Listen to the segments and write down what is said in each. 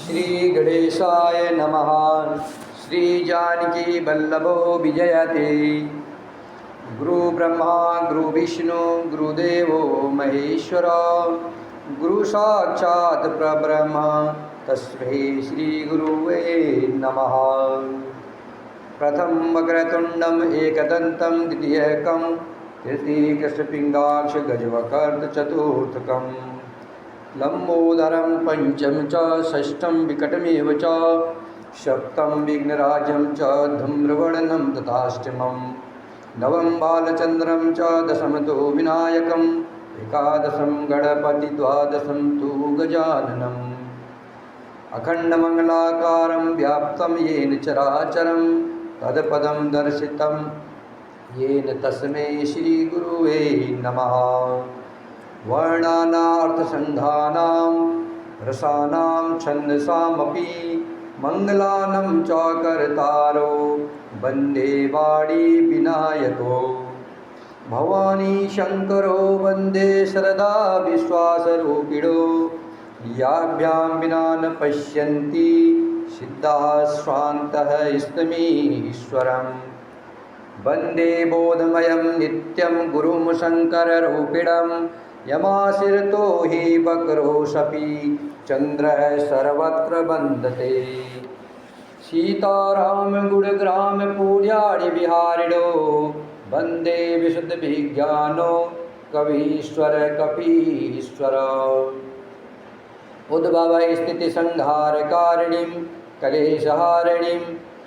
श्री गणेशाय नमः। श्री जानकी वल्लभो विजयते। गुरु ब्रह्मा गुरु विष्णु गुरुदेवो महेश्वर गुरु साक्षात् परब्रह्म तस्मै श्री गुरुवे नमः। प्रथम वक्रतुंडम एकदंतं द्वितीयकं तृतीयकृष्णपिंगाक्ष गजवकर्त चतुर्थकं लंबोदरं पंचम च षष्ठं विकटमेव च सप्तम विघ्नराजं च धूम्रवर्णनं तथाष्टमं नवम बालचंद्रं च दशम तो विनायकम् एकादशं गणपति द्वादशं तु गजाननम् अखंडमंगलाकारं व्याप्तं येन चराचरं तत्पदं दर्शितं येन तस्मै श्री गुरुवे नमः। वर्णानार्थसंधानां रसानां छन्दसामपि मंगलानं च कर्तारो वन्दे वाणी विनायको भवानी शंकरो वन्दे सरदा विश्वासरूपिणो याभ्यां विना न पश्यन्ति सिद्धाः स्वान्तः इष्टमीश्वरम् वन्दे बोधमयं नित्यं गुरुं शङ्कररूपिणं यमाशिरतो हि वक्रोशपि चन्द्रः सर्वत्र वन्दते। सीताराम गुणग्राम पूज्याणि विहारिणो वन्दे विशुद्धविज्ञानो कवीश्वर कपीश्वर उद्भव स्थिति संहारकारिणीं कलेशहारिणीं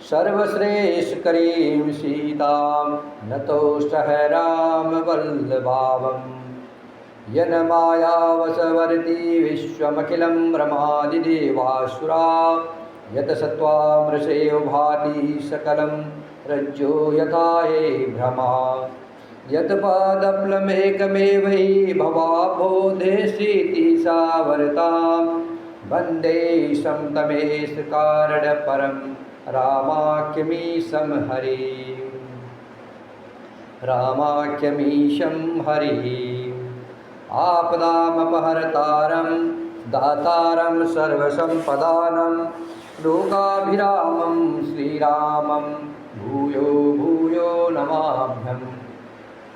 सर्वश्रेष्ठकरीं सीतां नतोऽस्तः रामवल्लभावम् यन्मायावशवर्ती विश्वमखिलं रमादिदेवासुरा यतसत्त्वामृषेव भाति सकलं रज्जो यथा हे भ्रमा यत्पादप्लमेकमेवै भवाब्बोधेशीति सावरतां वन्दे समतमेशकारणपरं रामाख्यमीशं हरिं रामाख्यमीशं हरिं आपदामपहर्तारं दातारं सर्वसम्पदानं लोकाभिरामं श्रीरामं भूयो भूयो नमाम्यहम्।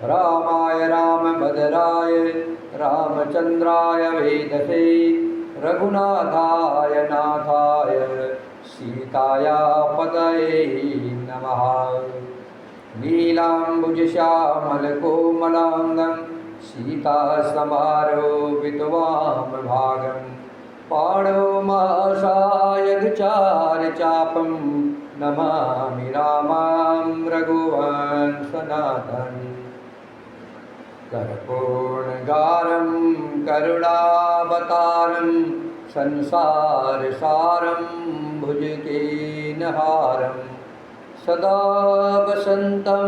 रामाय रामभद्राय रामचन्द्राय वेदसे रघुनाथाय नाथाय सीताया पतये नमः। नीलाम्बुजश्यामलकोमलाङ्गं सीतासमारोपितवामभागं पाणौमासायगचारचापं नमामि रामां रघुवंशनाथम्। कर्पूर्णगारं करुणावतारं संसारसारं भुजगेनहारं सदा वसन्तं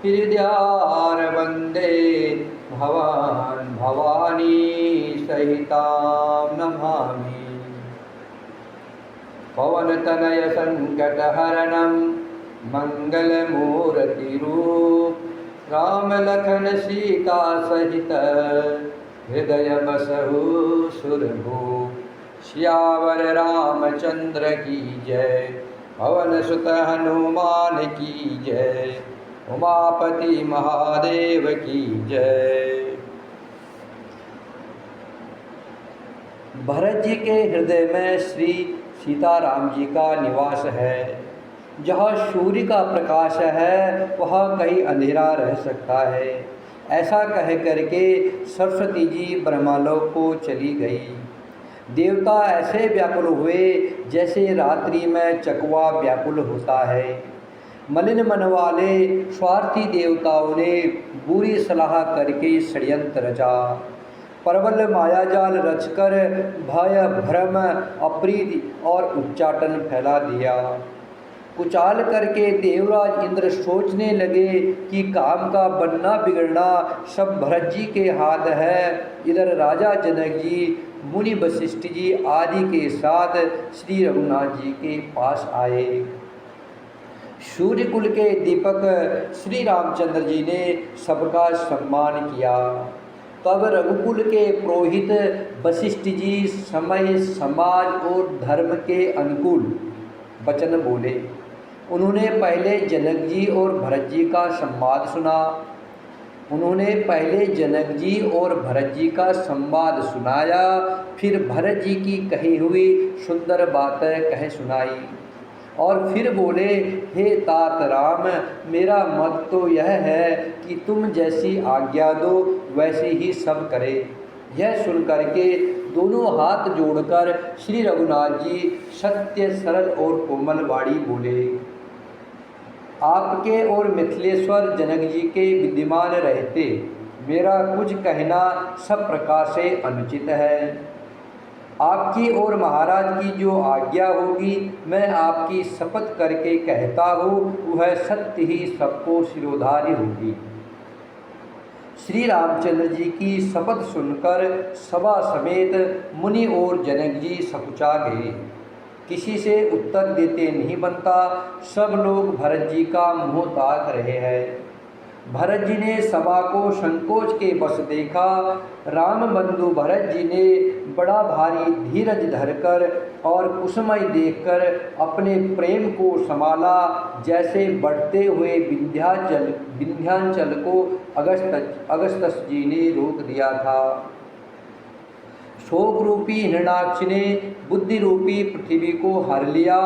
हृदयार वन्दे भवान् भवानी सहितां नमामि। पवनतनय संकटहरणं मंगलमूर्तिरूप राम लखन सीता सहित हृदय बसहु सुरभूप। सियावर रामचंद्र की जय पवन सुत हनुमान की जय उमापति महादेव की जय। भरत जी के हृदय में श्री सीताराम जी का निवास है। जहाँ सूर्य का प्रकाश है वहाँ कहीं अंधेरा रह सकता है। ऐसा कह करके सरस्वती जी ब्रह्मलोक को चली गई। देवता ऐसे व्याकुल हुए जैसे रात्रि में चकवा व्याकुल होता है। मलिन मन वाले स्वार्थी देवताओं ने बुरी सलाह करके षड्यंत्र रचा। प्रबल मायाजाल रचकर भय भ्रम अप्रीति और उच्चाटन फैला दिया। कुचाल करके देवराज इंद्र सोचने लगे कि काम का बनना बिगड़ना सब भरत जी के हाथ है। इधर राजा जनक जी मुनि वशिष्ठ जी आदि के साथ श्री रघुनाथ जी के पास आए। सूर्यकुल के दीपक श्री रामचंद्र जी ने सबका सम्मान किया। तब रघुकुल के पुरोहित वशिष्ठ जी समय, समाज और धर्म के अनुकूल वचन बोले। उन्होंने पहले जनक जी और भरत जी का संवाद सुना। सुनाया। फिर भरत जी की कही हुई सुंदर बातें कह सुनाई और फिर बोले, हे तात राम, मेरा मत तो यह है कि तुम जैसी आज्ञा दो वैसे ही सब करे। यह सुनकर के दोनों हाथ जोड़कर श्री रघुनाथ जी सत्य, सरल और कोमल वाणी बोले। आपके और मिथिलेश्वर जनक जी के विद्यमान रहते मेरा कुछ कहना सब प्रकार से अनुचित है। आपकी और महाराज की जो आज्ञा होगी मैं आपकी शपथ करके कहता हूँ वह सत्य ही सबको शिरोधार्य होगी। श्री रामचंद्र जी की शपथ सुनकर सभा समेत मुनि और जनक जी सकुचा गए। किसी से उत्तर देते नहीं बनता। सब लोग भरत जी का मुँह ताक रहे हैं। भरत जी ने सभा को संकोच के बस देखा। राम बंधु भरत जी ने बड़ा भारी धीरज धरकर और कुसुमय देखकर अपने प्रेम को संभाला, जैसे बढ़ते हुए विंध्याचल को अगस्त्य जी ने रोक दिया था। शोक रूपी हिरणाक्ष ने बुद्धि रूपी पृथ्वी को हर लिया,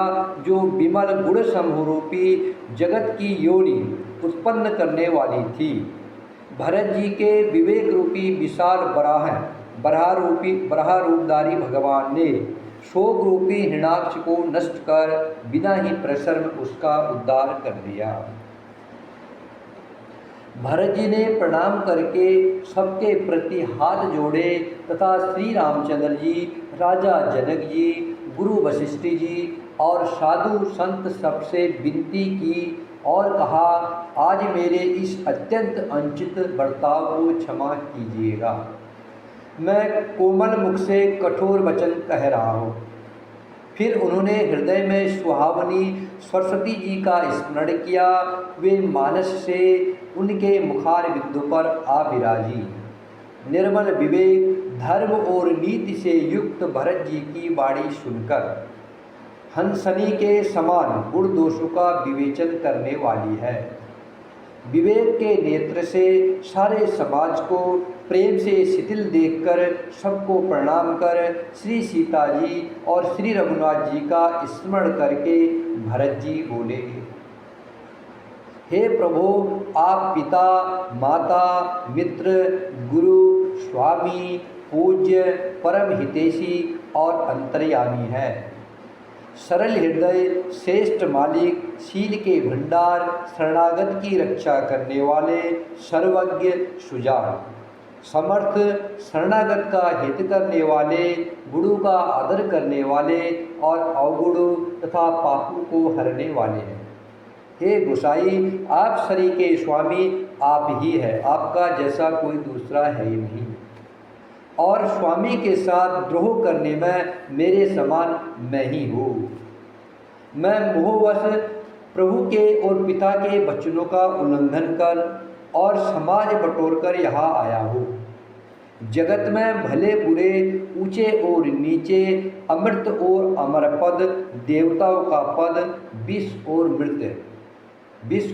जो विमल गुण समूह रूपी जगत की योनि उत्पन्न करने वाली थी। भरत जी के विवेक रूपी विशाल बराह रूपधारी भगवान ने शोक रूपी हिरणाक्ष को नष्ट कर बिना ही प्रशर्म उसका उद्धार कर दिया। भरत जी ने प्रणाम करके सबके प्रति हाथ जोड़े तथा श्री रामचंद्र जी, राजा जनक जी, गुरु वशिष्ठ जी और साधु संत सबसे विनती की और कहा, आज मेरे इस अत्यंत अनुचित बर्ताव को क्षमा कीजिएगा। मैं कोमल मुख से कठोर वचन कह रहा हूँ। फिर उन्होंने हृदय में सुहावनी सरस्वती जी का स्मरण किया। वे मानस से उनके मुखार बिंदु पर आ विराजी। निर्मल विवेक, धर्म और नीति से युक्त भरत जी की वाणी सुनकर हंसनी के समान गुण दोषों का विवेचन करने वाली है। विवेक के नेत्र से सारे समाज को प्रेम से शिथिल देखकर सबको प्रणाम कर श्री सीता जी और श्री रघुनाथ जी का स्मरण करके भरत जी बोले, हे प्रभु, आप पिता, माता, मित्र, गुरु, स्वामी, पूज्य, परम हितैषी और अंतर्यामी हैं। सरल हृदय, श्रेष्ठ मालिक, शील के भंडार, शरणागत की रक्षा करने वाले, सर्वज्ञ, सुजान, समर्थ, शरणागत का हित करने वाले, गुरु का आदर करने वाले और अवगुण तथा पापों को हरने वाले हैं। हे गोसाई, आप शरीर के स्वामी आप ही है, आपका जैसा कोई दूसरा है ही नहीं। और स्वामी के साथ द्रोह करने में मेरे समान मैं ही हूँ। मैं मोहवश प्रभु के और पिता के वचनों का उल्लंघन कर और समाज बटोरकर यहाँ आया हूँ। जगत में भले बुरे, ऊंचे और नीचे, अमृत और अमर पद, देवताओं का पद, विष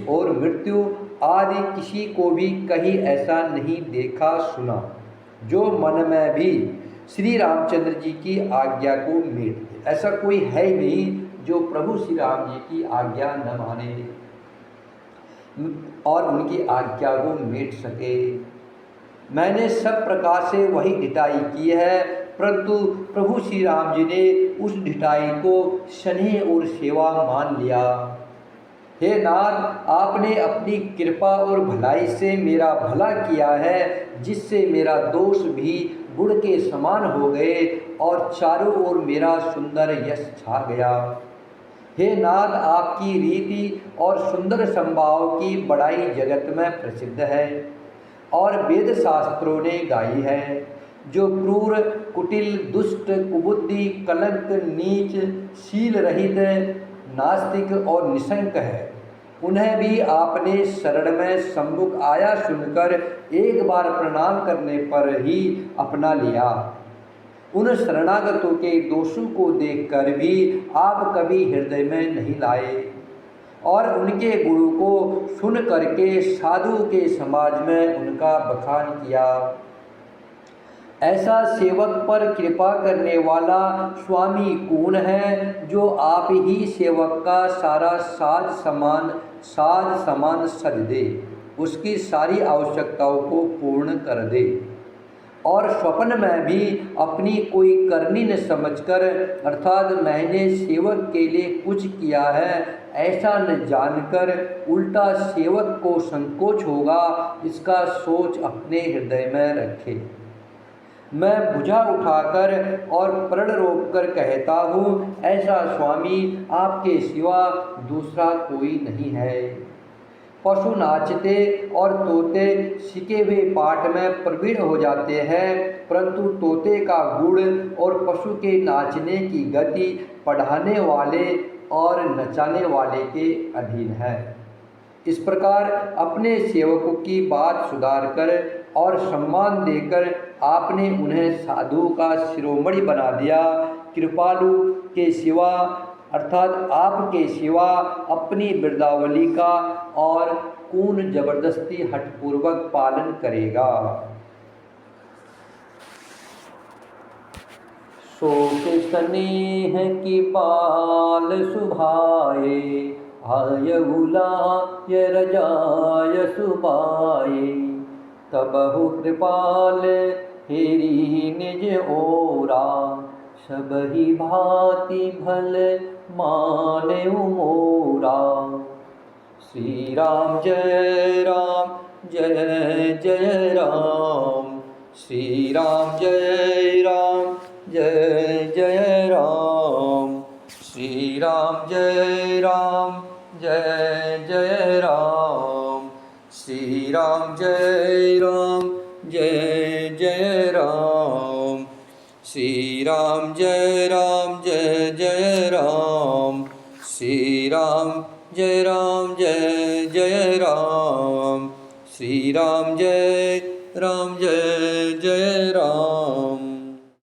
और मृत्यु आदि किसी को भी कहीं ऐसा नहीं देखा सुना जो मन में भी श्री रामचंद्र जी की आज्ञा को मेट दे। ऐसा कोई है ही नहीं जो प्रभु श्री राम जी की आज्ञा न माने और उनकी आज्ञा को मेट सके। मैंने सब प्रकार से वही ढिठाई की है, परंतु प्रभु श्री राम जी ने उस ढिठाई को स्नेह और सेवा मान लिया। हे नाथ, आपने अपनी कृपा और भलाई से मेरा भला किया है, जिससे मेरा दोष भी गुड़ के समान हो गए और चारों ओर मेरा सुंदर यश छा गया। हे नाथ, आपकी रीति और सुंदर संभाव की बड़ाई जगत में प्रसिद्ध है और वेद शास्त्रों ने गाई है। जो क्रूर, कुटिल, दुष्ट, कुबुद्धि, कलंक, नीच, शील रहित, नास्तिक और निशंक है, उन्हें भी आपने शरण में सम्मुख आया सुनकर एक बार प्रणाम करने पर ही अपना लिया। उन शरणागतों के दोषों को देखकर भी आप कभी हृदय में नहीं लाए और उनके गुणों को सुन करके साधु के समाज में उनका बखान किया। ऐसा सेवक पर कृपा करने वाला स्वामी कौन है जो आप ही सेवक का सारा साज समान सज दे, उसकी सारी आवश्यकताओं को पूर्ण कर दे और स्वप्न में भी अपनी कोई करनी न समझकर अर्थात मैंने सेवक के लिए कुछ किया है ऐसा न जानकर उल्टा सेवक को संकोच होगा, इसका सोच अपने हृदय में रखे। मैं भुजा उठाकर और प्रण रोक कर कहता हूँ, ऐसा स्वामी आपके सिवा दूसरा कोई नहीं है। पशु नाचते और तोते सीखे हुए पाठ में प्रवीण हो जाते हैं, परंतु तोते का गुण और पशु के नाचने की गति पढ़ाने वाले और नचाने वाले के अधीन है। इस प्रकार अपने सेवकों की बात सुधार कर और सम्मान देकर आपने उन्हें साधु का शिरोमणि बना दिया। कृपालु के सिवा अर्थात आपके सिवा अपनी वृद्धावली का और कौन जबरदस्ती हठपूर्वक पालन करेगा। शोक स्नेह की पाल सुभाए, आयहुला ये रजाय सुबाए, तबहु कृपाल हेरी निज ओरा, सबही भांति भल माने मोरा। श्री राम जय राम जय जय राम, श्री राम जय राम जय जय राम, श्री राम जय राम जय जय राम, श्री राम जय राम जय जय राम, श्री राम जय राम जय जय राम, श्री राम जय राम जय जय राम, श्री राम जय राम जय जय राम।